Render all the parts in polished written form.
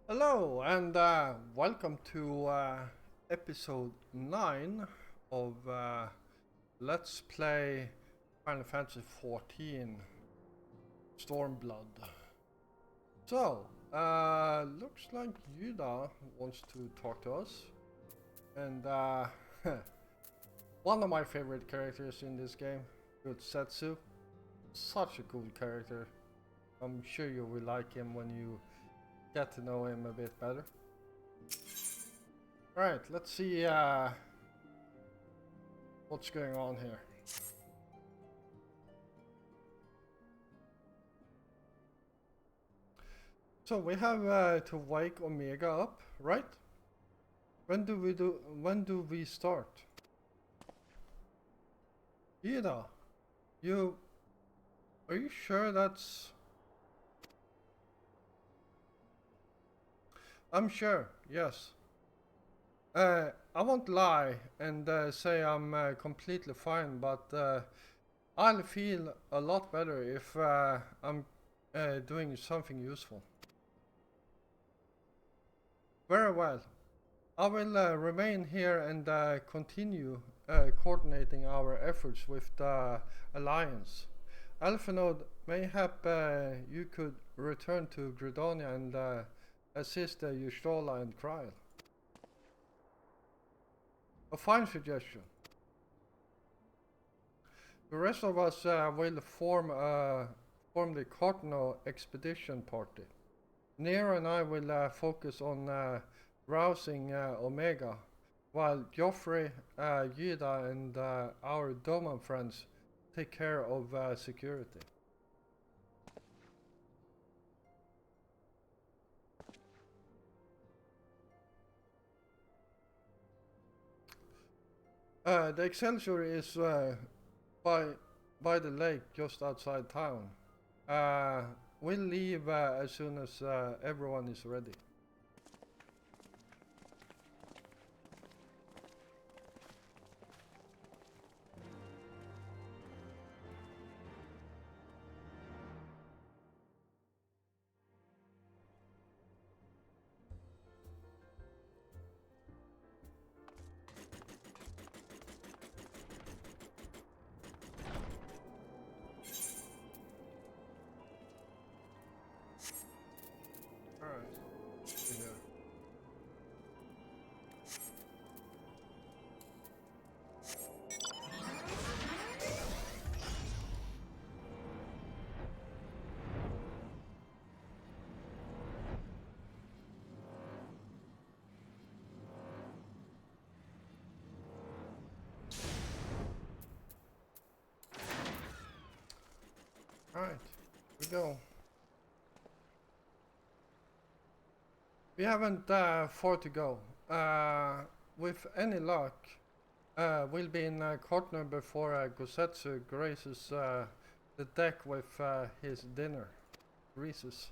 Hello and welcome to episode 9 of Let's Play Final Fantasy 14 Stormblood. So, looks like Yuda wants to talk to us. And one of my favorite characters in this game, Setsu. Such a cool character. I'm sure you will like him when you get to know him a bit better. Alright, let's see what's going on here. So we have to wake Omega up, right? When do we start? Ida, are you sure that's... I'm sure, yes. I won't lie and say I'm completely fine, but I'll feel a lot better if I'm doing something useful. Very well. I will remain here and continue coordinating our efforts with the Alliance. Alphanode, mayhap you could return to Gridonia and assist Yushtola and Kryl. A fine suggestion. The rest of us will form the Cotno expedition party. Nero and I will focus on rousing Omega, while Joffrey, Yuda, and our Doman friends take care of security. The Excelsior is by the lake just outside town. We'll leave as soon as everyone is ready. Alright, we go. We haven't far to go. With any luck, we'll be in Kotner before Gosetsu graces the deck with his dinner. Reese's.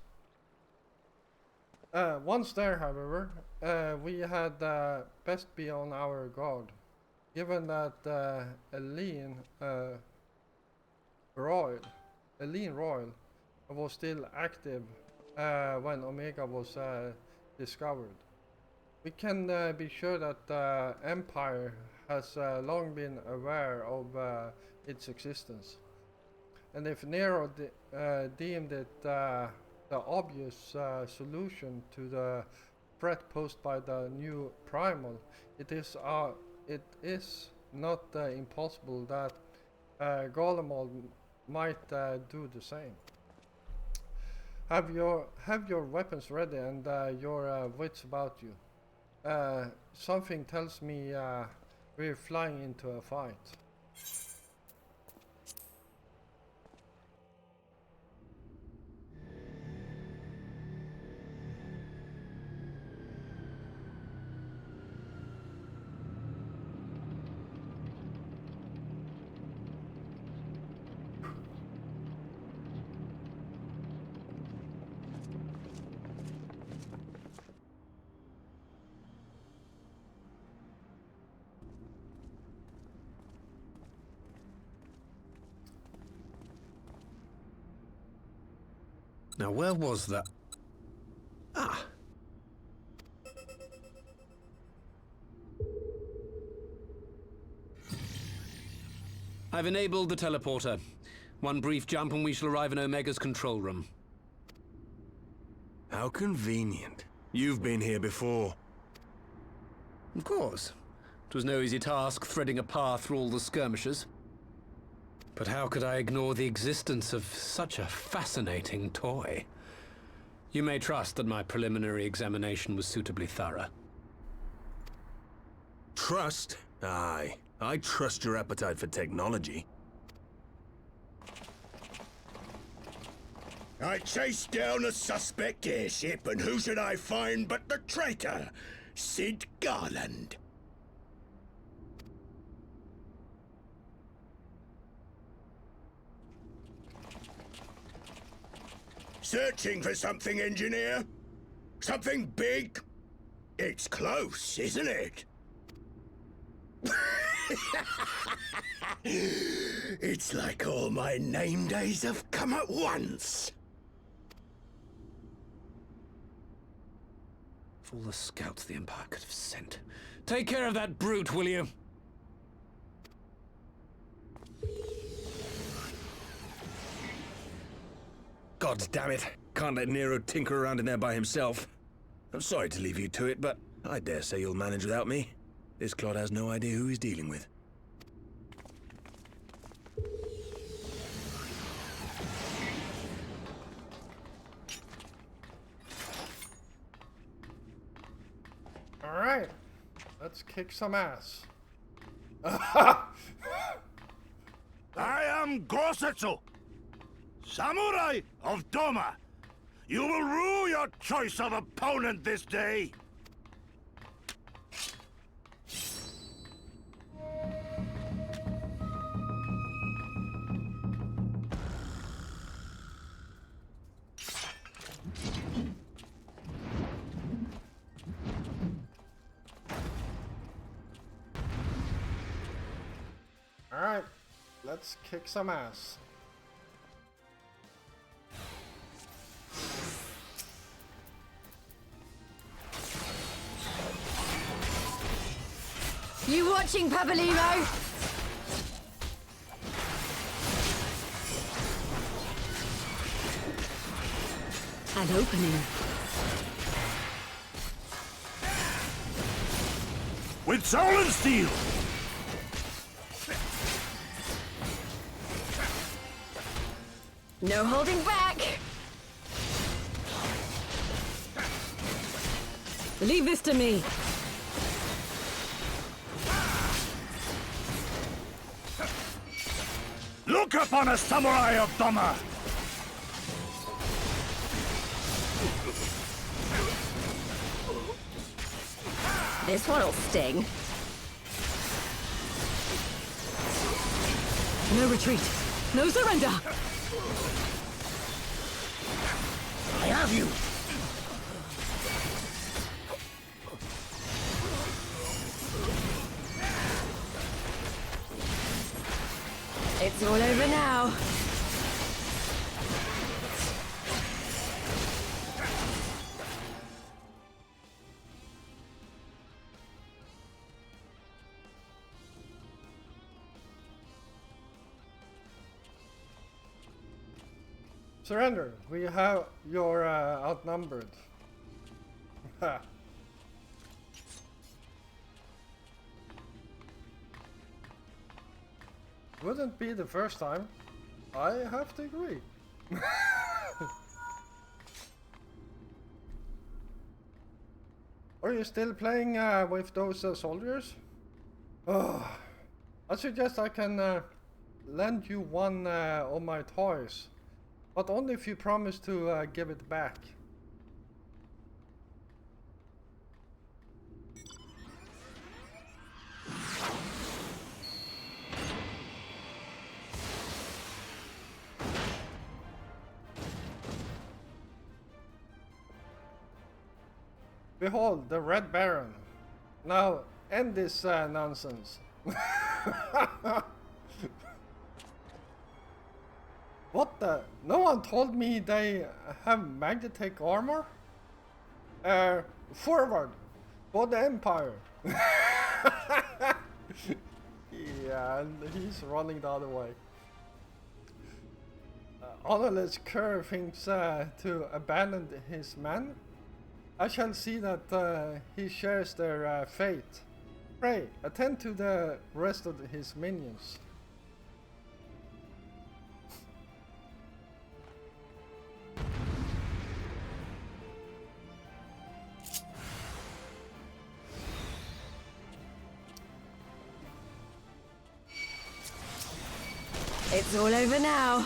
Once there, however, we had best be on our guard, given that Eileen Royal was still active when Omega was discovered. We can be sure that the Empire has long been aware of its existence. And if Nero deemed it the obvious solution to the threat posed by the new primal, it is not impossible that Golemon might do the same. Have your weapons ready and your wits about you. Something tells me we're flying into a fight. Now, where was that? Ah, I've enabled the teleporter. One brief jump and we shall arrive in Omega's control room. How convenient. You've been here before. Of course. It was no easy task threading a path through all the skirmishes. But how could I ignore the existence of such a fascinating toy? You may trust that my preliminary examination was suitably thorough. Trust? Aye. I trust your appetite for technology. I chased down a suspect airship, and who should I find but the traitor, Sid Garland. Searching for something, engineer? Something big? It's close, isn't it? It's like all my name days have come at once. Of all the scouts the Empire could have sent. Take care of that brute, will you? God damn it. Can't let Nero tinker around in there by himself. I'm sorry to leave you to it, but I dare say you'll manage without me. This clod has no idea who he's dealing with. Alright, let's kick some ass. I am Gosetsu, Samurai of Doma. You will rue your choice of opponent this day. Alright, let's kick some ass. You watching, Papalymo? An opening. With soul and steel. No holding back. Leave this to me. Look upon a samurai of Doma. This one'll sting. No retreat. No surrender. I have you. It's all over now. Surrender. You're outnumbered. Ha. Wouldn't be the first time. I have to agree. Are you still playing with those soldiers? I suggest I can lend you one of my toys, but only if you promise to give it back. Behold, the Red Baron. Now, end this nonsense. What the? No one told me they have magnetic armor? Forward. For the Empire. Yeah, and he's running the other way. Honorless Kerr thinks to abandon his men. I shall see that he shares their fate. Pray, attend to the rest of his minions. It's all over now.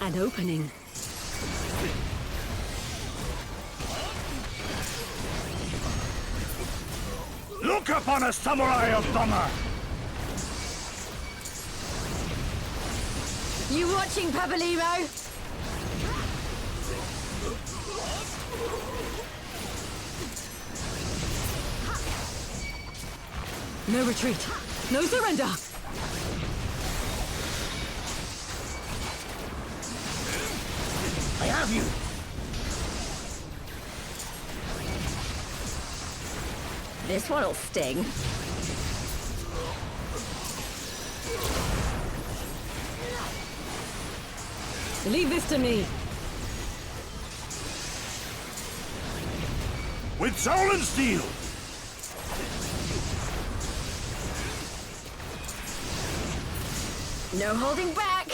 An opening. Look upon a samurai of Doma! You watching, Pabaliro? No retreat. No surrender. I have you! This one'll sting. Leave this to me. With soul and steel! No holding back.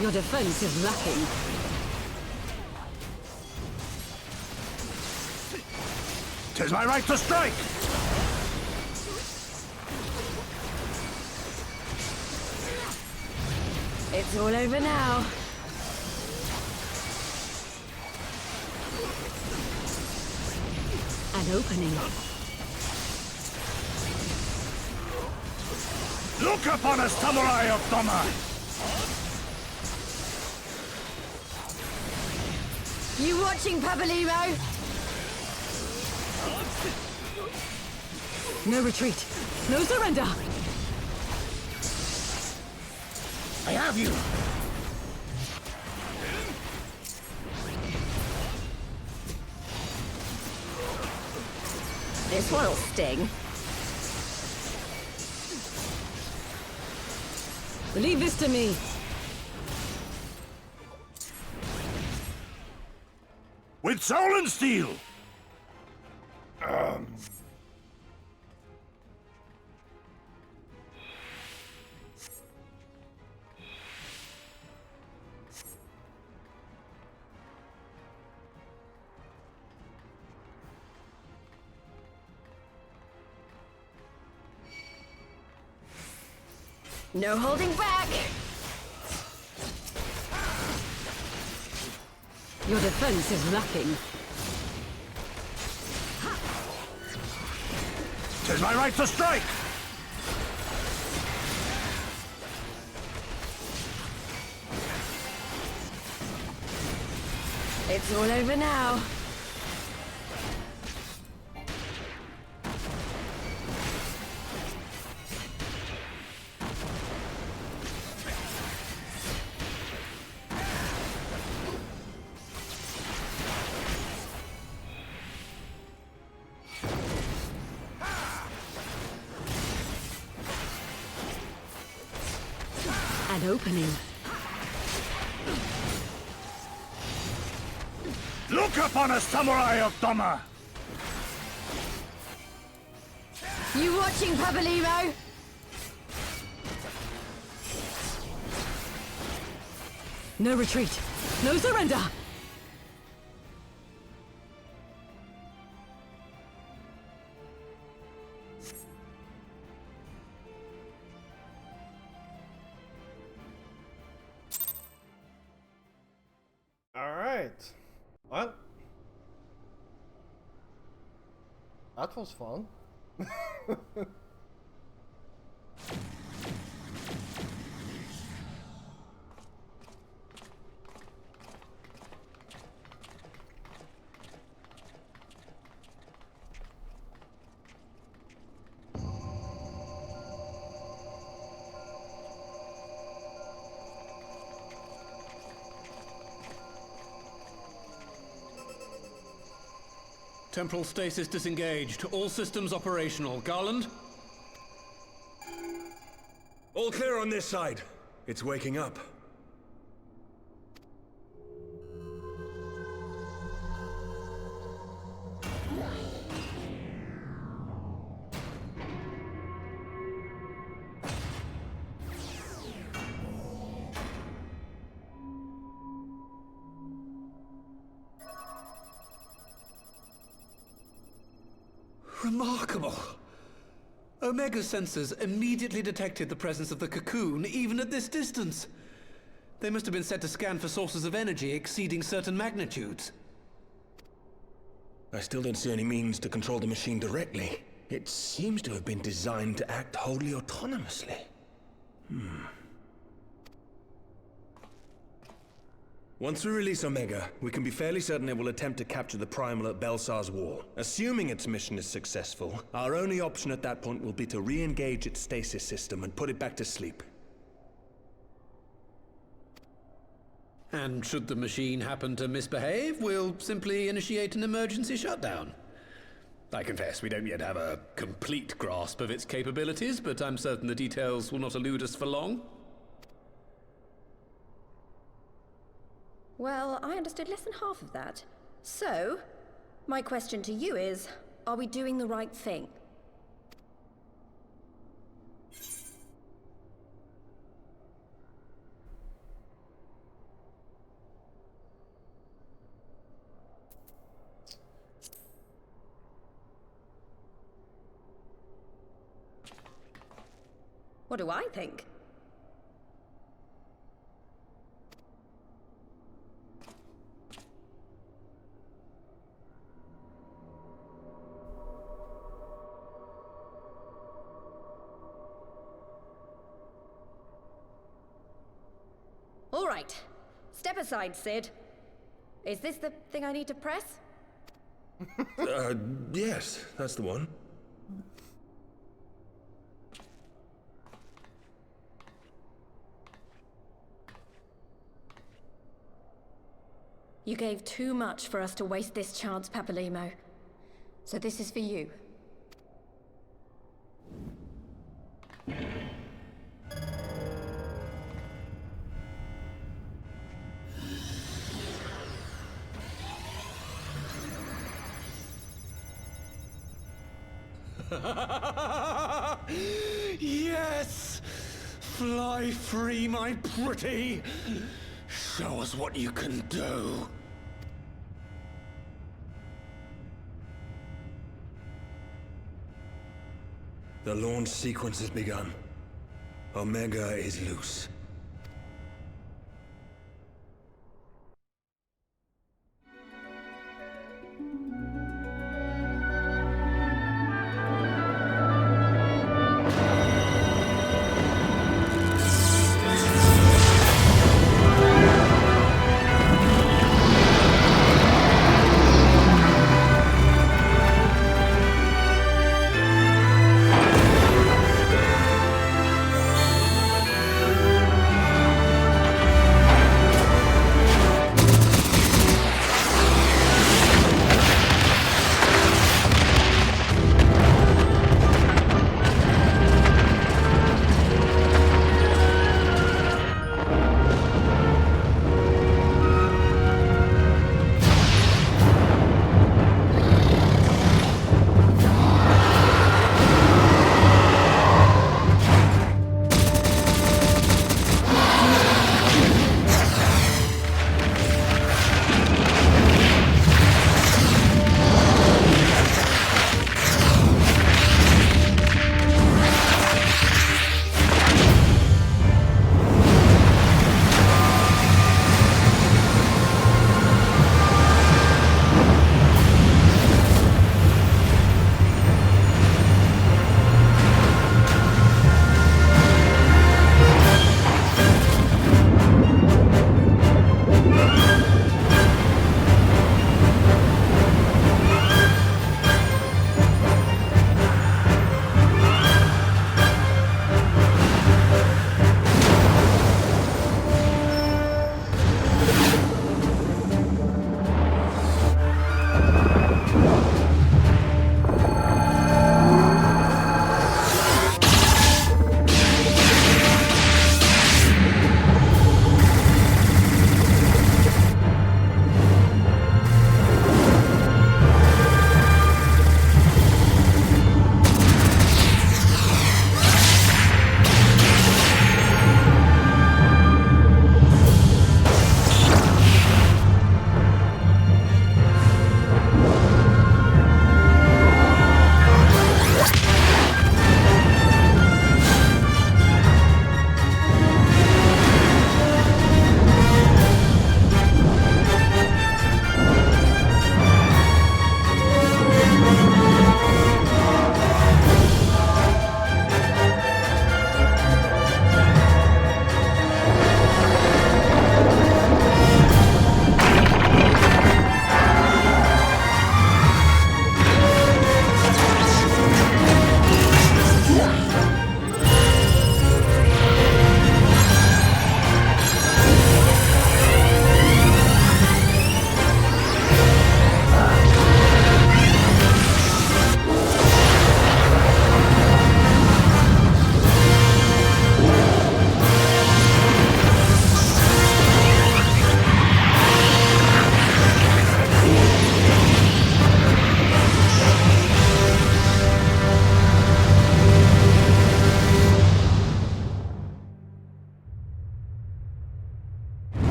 Your defense is lacking. Tis my right to strike! It's all over now. An opening. Look upon a samurai of Doma! You watching, Pabaliro? No retreat. No surrender. I have you! This one'll sting. Leave this to me. With soul and steel! No holding back. Your defense is lacking. Tis my right to strike! It's all over now. An opening. Look upon a samurai of Doma! You watching, Pabaliro? No retreat. No surrender. Alright. Well. That was fun. Temporal stasis disengaged. All systems operational. Garland? All clear on this side. It's waking up. Remarkable. Omega sensors immediately detected the presence of the cocoon, even at this distance. They must have been set to scan for sources of energy exceeding certain magnitudes. I still don't see any means to control the machine directly. It seems to have been designed to act wholly autonomously. Once we release Omega, we can be fairly certain it will attempt to capture the Primal at Belsar's Wall. Assuming its mission is successful, our only option at that point will be to re-engage its stasis system and put it back to sleep. And should the machine happen to misbehave, we'll simply initiate an emergency shutdown. I confess, we don't yet have a complete grasp of its capabilities, but I'm certain the details will not elude us for long. Well, I understood less than half of that. So, my question to you is, are we doing the right thing? What do I think? All right. Step aside, Sid. Is this the thing I need to press? Yes, that's the one. You gave too much for us to waste this chance, Papalimo. So this is for you. Yes! Fly free, my pretty! Show us what you can do. The launch sequence has begun. Omega is loose.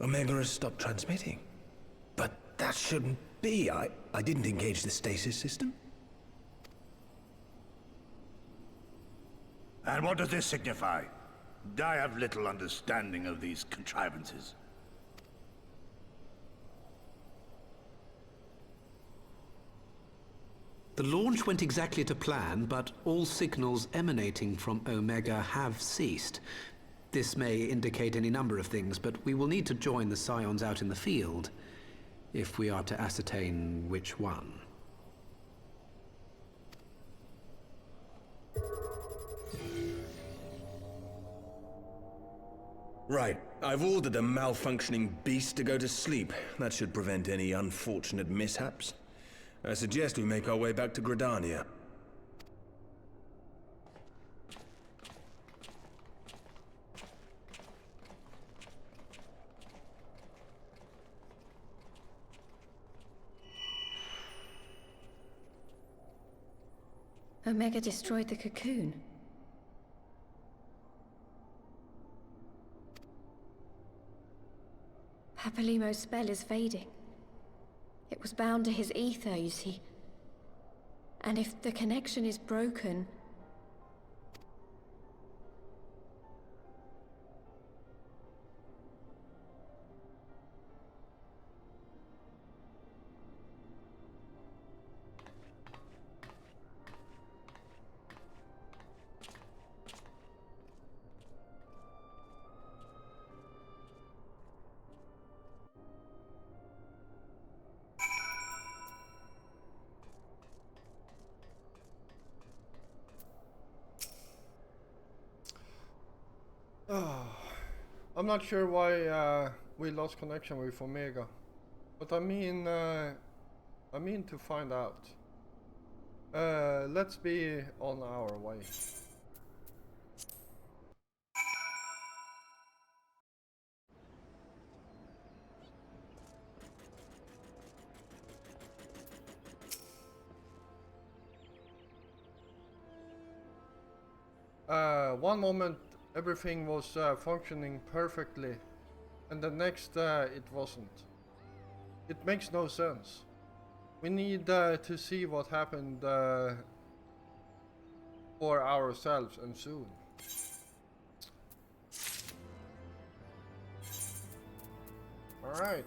Omega has stopped transmitting. But that shouldn't be. I didn't engage the stasis system. And what does this signify? I have little understanding of these contrivances. The launch went exactly to plan, but all signals emanating from Omega have ceased. This may indicate any number of things, but we will need to join the Scions out in the field if we are to ascertain which one. Right. I've ordered a malfunctioning beast to go to sleep. That should prevent any unfortunate mishaps. I suggest we make our way back to Gridania. Omega destroyed the cocoon. Papalimo's spell is fading. It was bound to his ether, you see. And if the connection is broken... I'm not sure why we lost connection with Omega, but I mean to find out. Let's be on our way. One moment everything was functioning perfectly, and the next it wasn't. It makes no sense. We need to see what happened for ourselves, and soon. Alright.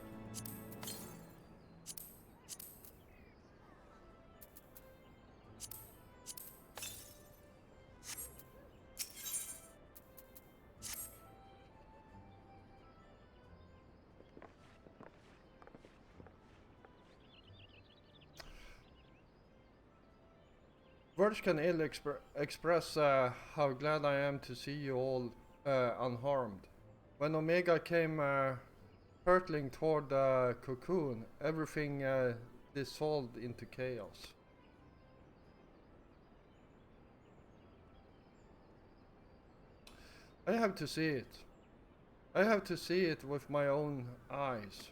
Words can ill express how glad I am to see you all unharmed. When Omega came hurtling toward the cocoon, everything dissolved into chaos. I have to see it. I have to see it with my own eyes.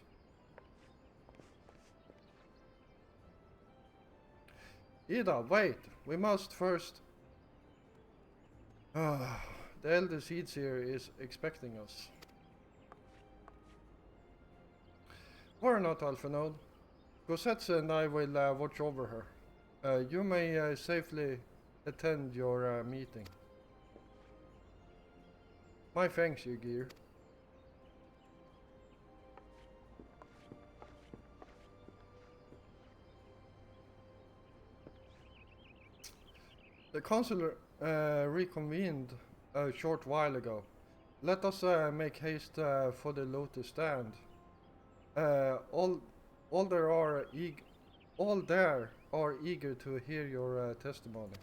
Ida, wait! We must first... the Elder Seedseer is expecting us. Worry not, Alphanode. Cosette and I will watch over her. You may safely attend your meeting. My thanks, Ygir. The council reconvened a short while ago. Let us make haste for the Lotus Stand. All there are eager to hear your testimony.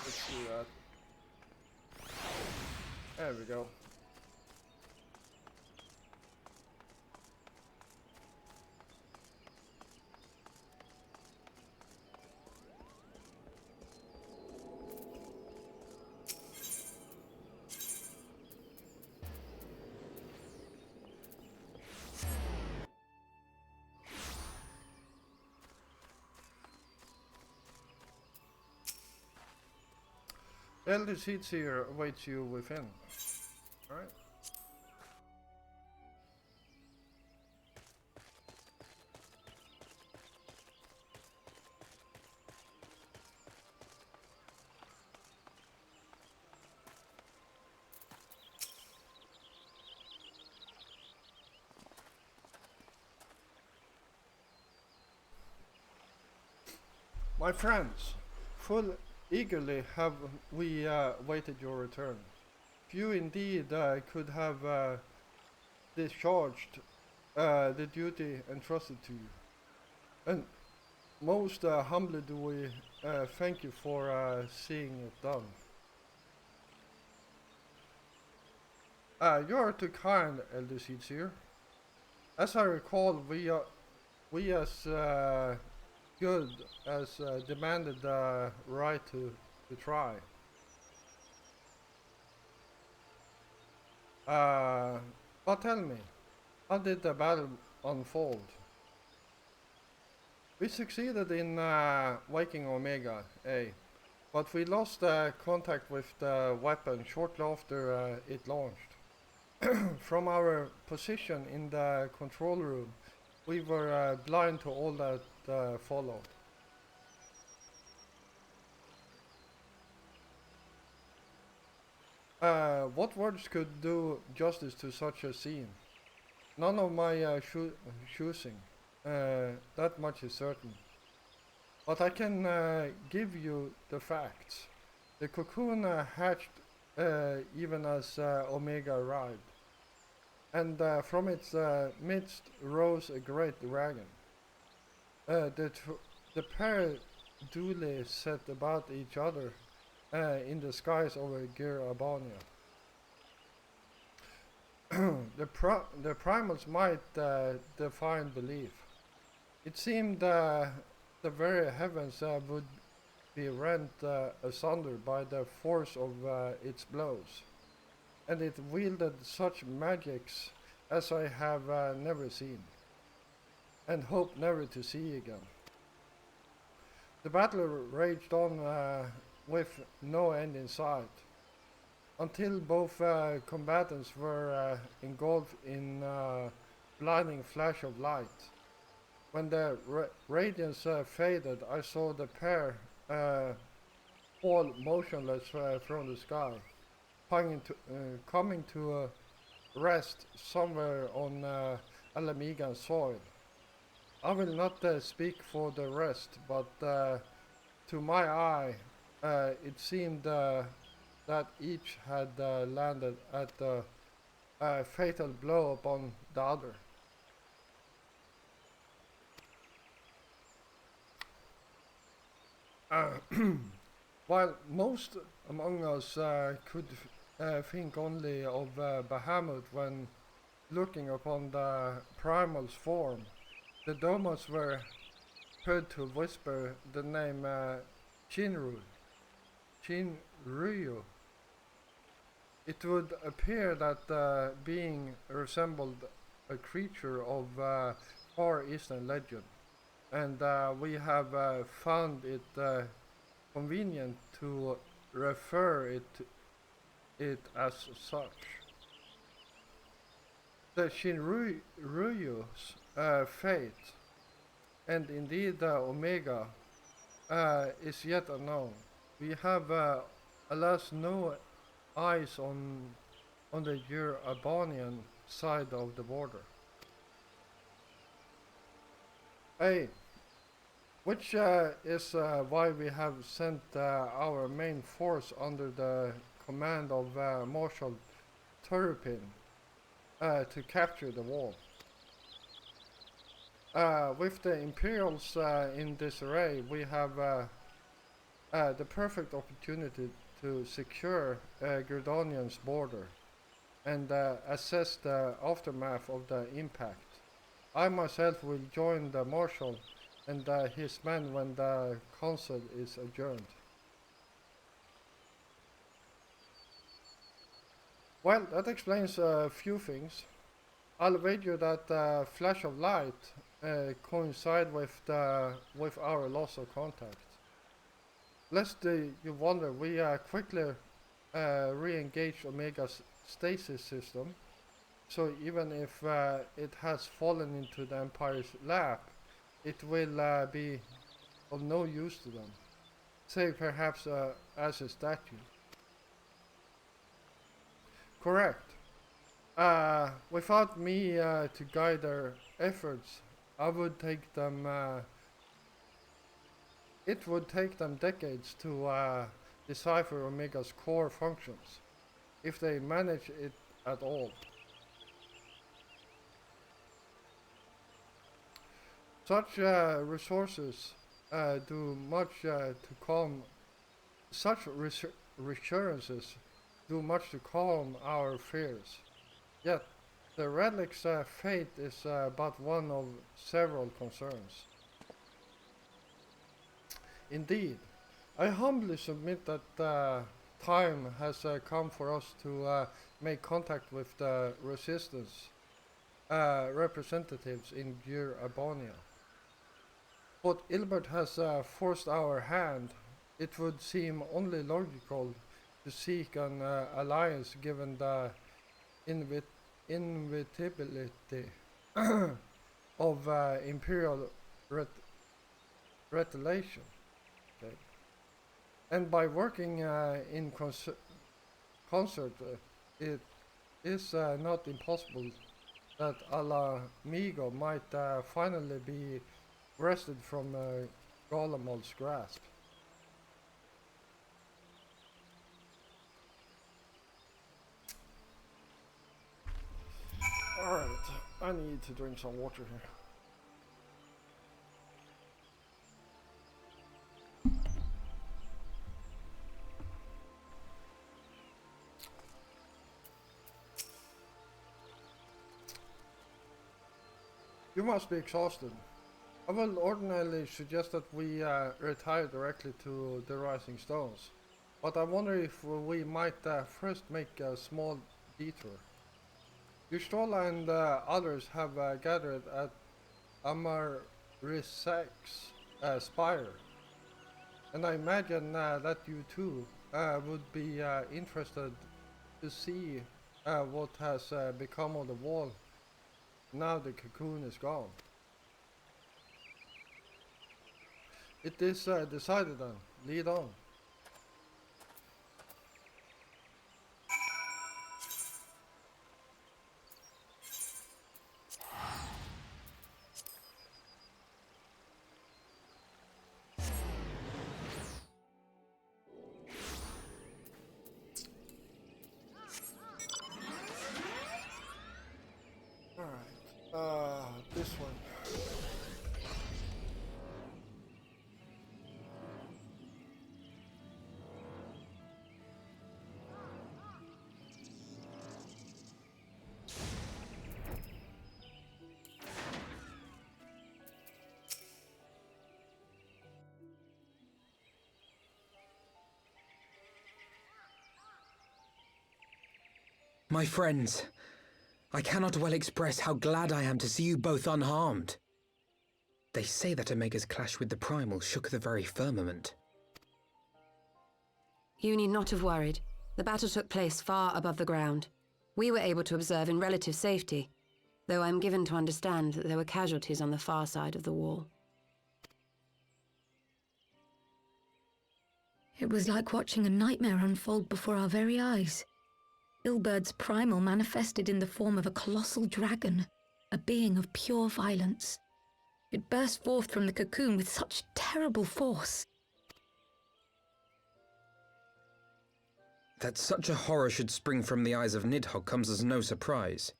Let's do that. There we go. Elder Seeds here awaits you within. Alright. My friends, full eagerly have we waited your return. Few indeed could have discharged the duty entrusted to you. And most humbly do we thank you for seeing it done. You are too kind, Elder Seedseer. As I recall, we as good as demanded the right to try. But tell me, how did the battle unfold? We succeeded in waking Omega, but we lost contact with the weapon shortly after it launched. From our position in the control room, we were blind to all that followed. What words could do justice to such a scene? None of my choosing, that much is certain. But I can give you the facts. The cocoon hatched even as Omega arrived, and from its midst rose a great dragon. The pair duly set about each other in the skies over Gir Albania. The primals might define belief. It seemed the very heavens would be rent asunder by the force of its blows, and it wielded such magics as I have never seen, and hope never to see again. The battle raged on with no end in sight, until both combatants were engulfed in a blinding flash of light. When the radiance faded, I saw the pair fall motionless from the sky, coming to rest somewhere on Alamigan soil. I will not speak for the rest, but to my eye, it seemed that each had landed at a fatal blow upon the other. While most among us could think only of Bahamut when looking upon the primal's form, the Domas were heard to whisper the name Shinryu. It would appear that the being resembled a creature of Far Eastern legend, and we have found it convenient to refer it as such. The Shinryu's fate, and indeed Omega, is yet unknown. We have, alas, no eyes on the Albanian side of the border. Which is why we have sent our main force under the command of Marshal Turpin to capture the wall. With the Imperials in disarray, we have the perfect opportunity to secure Gridonian's border and assess the aftermath of the impact. I myself will join the Marshal and his men when the council is adjourned. Well, that explains a few things. I'll wager that flash of light coincide with our loss of contact. Lest you wonder, we quickly re-engage Omega's stasis system, so even if it has fallen into the Empire's lap, it will be of no use to them, save perhaps as a statue. Correct. Without me to guide their efforts, it would take them decades to decipher Omega's core functions, if they manage it at all. Such resources do much to calm. Such reassurances do much to calm our fears. Yet, the relic's fate is but one of several concerns. Indeed, I humbly submit that time has come for us to make contact with the Resistance representatives in Gyr Abonia. But Ilbert has forced our hand. It would seem only logical to seek an alliance given the inevitability of imperial retaliation. Okay. And by working in concert, it is not impossible that Alamigo might finally be wrested from Golemol's grasp. Alright, I need to drink some water here. You must be exhausted. I will ordinarily suggest that we retire directly to the Rising Stones, but I wonder if we might first make a small detour. Ystrola and others have gathered at Amarisak's spire, and I imagine that you too would be interested to see what has become of the wall now the cocoon is gone. It is decided then. Lead on. This one. My friends, I cannot well express how glad I am to see you both unharmed. They say that Omega's clash with the Primal shook the very firmament. You need not have worried. The battle took place far above the ground. We were able to observe in relative safety, though I'm given to understand that there were casualties on the far side of the wall. It was like watching a nightmare unfold before our very eyes. Ilbert's primal manifested in the form of a colossal dragon, a being of pure violence. It burst forth from the cocoon with such terrible force. That such a horror should spring from the eyes of Nidhogg comes as no surprise.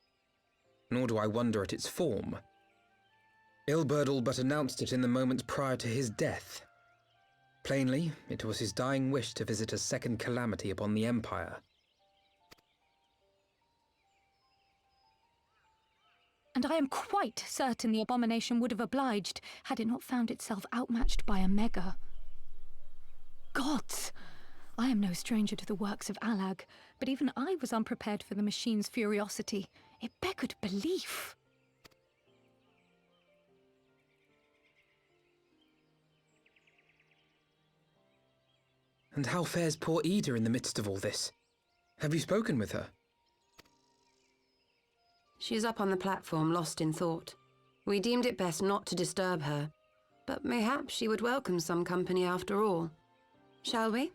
Nor do I wonder at its form. Ilbert all but announced it in the moments prior to his death. Plainly, it was his dying wish to visit a second calamity upon the Empire. And I am quite certain the abomination would have obliged had it not found itself outmatched by Omega. Gods! I am no stranger to the works of Alag, but even I was unprepared for the machine's furiosity. It beggared belief. And how fares poor Ida in the midst of all this? Have you spoken with her? She's up on the platform, lost in thought. We deemed it best not to disturb her, but mayhaps she would welcome some company after all. Shall we?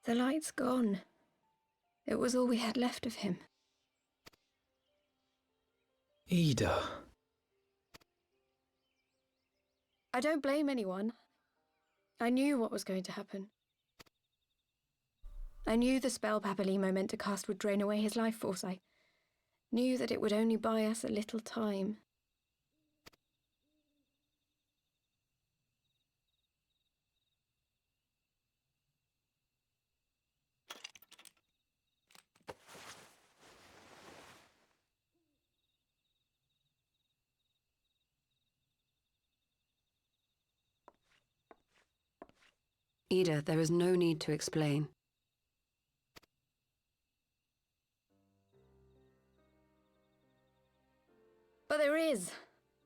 The light's gone. It was all we had left of him. Ida. I don't blame anyone. I knew what was going to happen. I knew the spell Papalimo meant to cast would drain away his life force. I knew that it would only buy us a little time. Ida, there is no need to explain. But there is.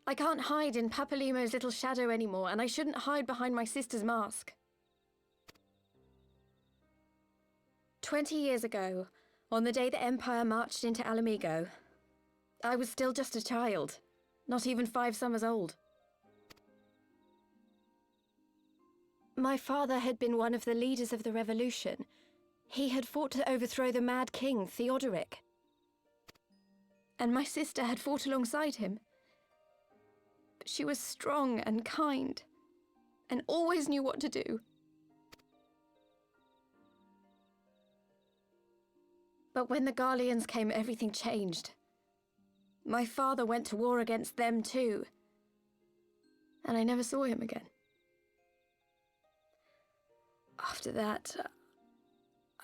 I can't hide in Papalimo's little shadow anymore, and I shouldn't hide behind my sister's mask. 20 years ago, on the day the Empire marched into Alamigo, I was still just a child, not even 5 summers old. My father had been one of the leaders of the revolution. He had fought to overthrow the Mad King, Theodoric. And my sister had fought alongside him. But she was strong and kind, and always knew what to do. But when the Garleans came, everything changed. My father went to war against them too, and I never saw him again. After that,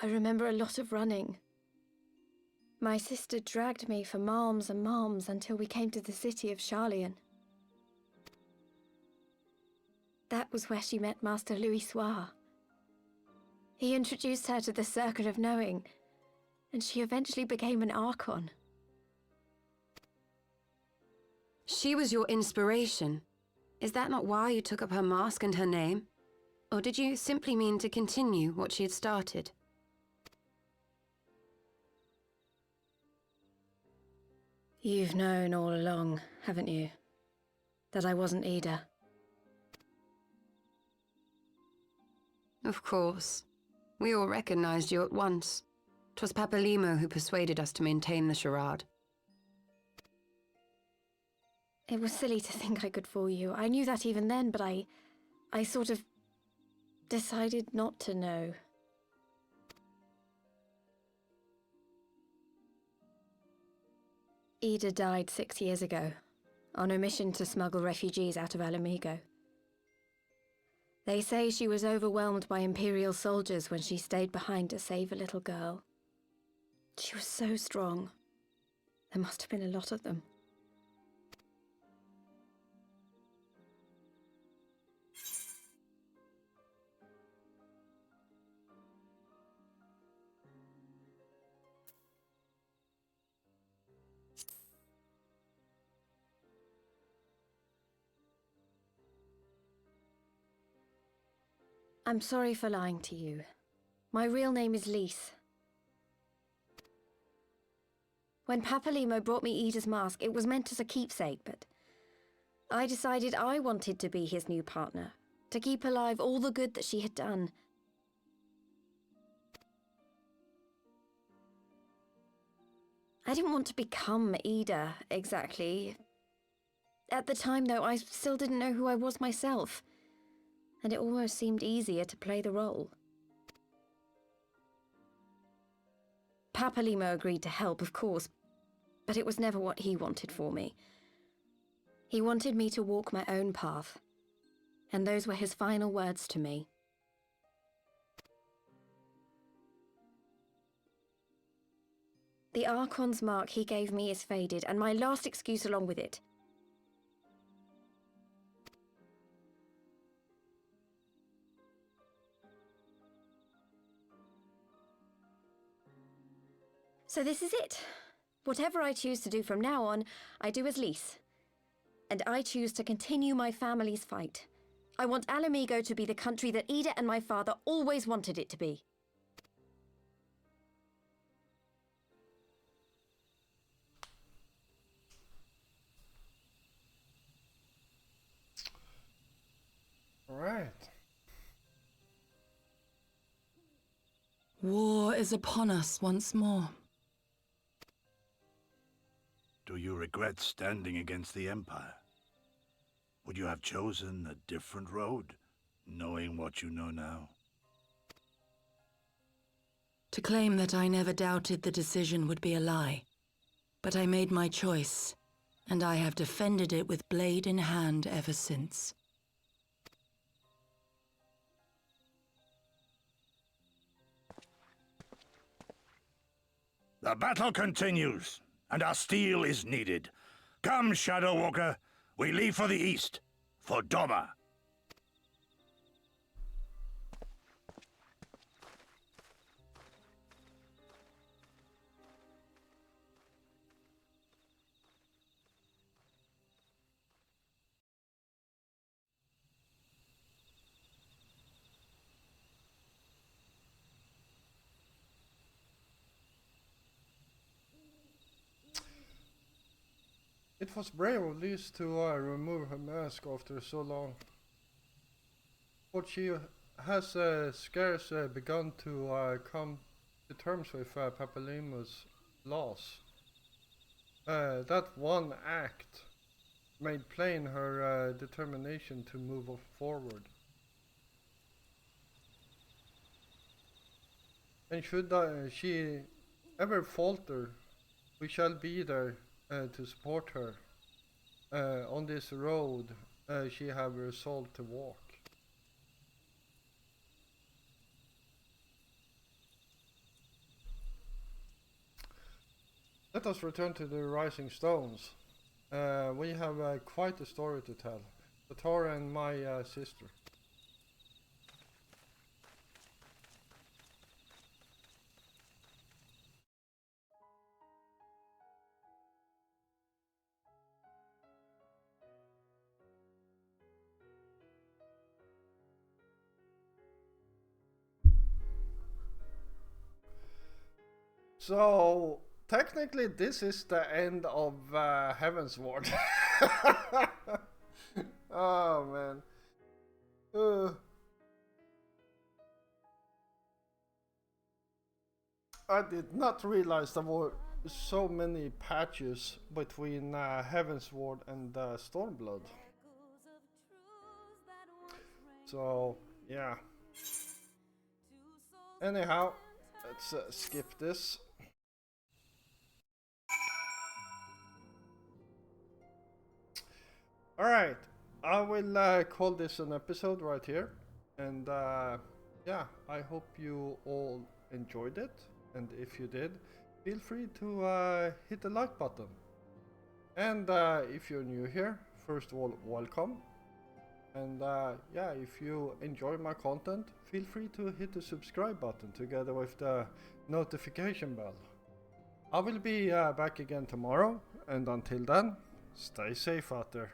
I remember a lot of running. My sister dragged me for malms and malms until we came to the city of Charlian. That was where she met Master Louis Soir. He introduced her to the Circle of Knowing, and she eventually became an Archon. She was your inspiration. Is that not why you took up her mask and her name? Or did you simply mean to continue what she had started? You've known all along, haven't you? That I wasn't Ida. Of course. We all recognized you at once. 'Twas Papalimo who persuaded us to maintain the charade. It was silly to think I could fool you. I knew that even then, but I sort of decided not to know. Ida died 6 years ago, on a mission to smuggle refugees out of Alamigo. They say she was overwhelmed by Imperial soldiers when she stayed behind to save a little girl. She was so strong. There must have been a lot of them. I'm sorry for lying to you. My real name is Lise. When Papalimo brought me Ida's mask, it was meant as a keepsake, but I decided I wanted to be his new partner, to keep alive all the good that she had done. I didn't want to become Ida, exactly. At the time, though, I still didn't know who I was myself, and it almost seemed easier to play the role. Papalimo agreed to help, of course, but it was never what he wanted for me. He wanted me to walk my own path, and those were his final words to me. The Archon's mark he gave me is faded, and my last excuse along with it. So this is it. Whatever I choose to do from now on, I do as Lys. And I choose to continue my family's fight. I want Alamigo to be the country that Ida and my father always wanted it to be. Right. War is upon us once more. Do you regret standing against the Empire? Would you have chosen a different road, knowing what you know now? To claim that I never doubted the decision would be a lie. But I made my choice, and I have defended it with blade in hand ever since. The battle continues, and our steel is needed. Come, Shadow Walker, we leave for the east, for Doma. It was brave of Lys to remove her mask after so long. But she has scarce begun to come to terms with Papalymo's loss. That one act made plain her determination to move forward. And should she ever falter, we shall be there to support her on this road she have resolved to walk. Let us return to the Rising Stones. We have quite a story to tell. Tara and my sister. So technically this is the end of Heaven's Ward. Oh man. I did not realize there were so many patches between Heaven's Ward and Stormblood. So yeah. Anyhow, let's skip this. Alright, I will call this an episode right here. And yeah, I hope you all enjoyed it. And if you did, feel free to hit the like button. And if you're new here, first of all, welcome. And yeah, if you enjoy my content, feel free to hit the subscribe button together with the notification bell. I will be back again tomorrow. And until then, stay safe out there.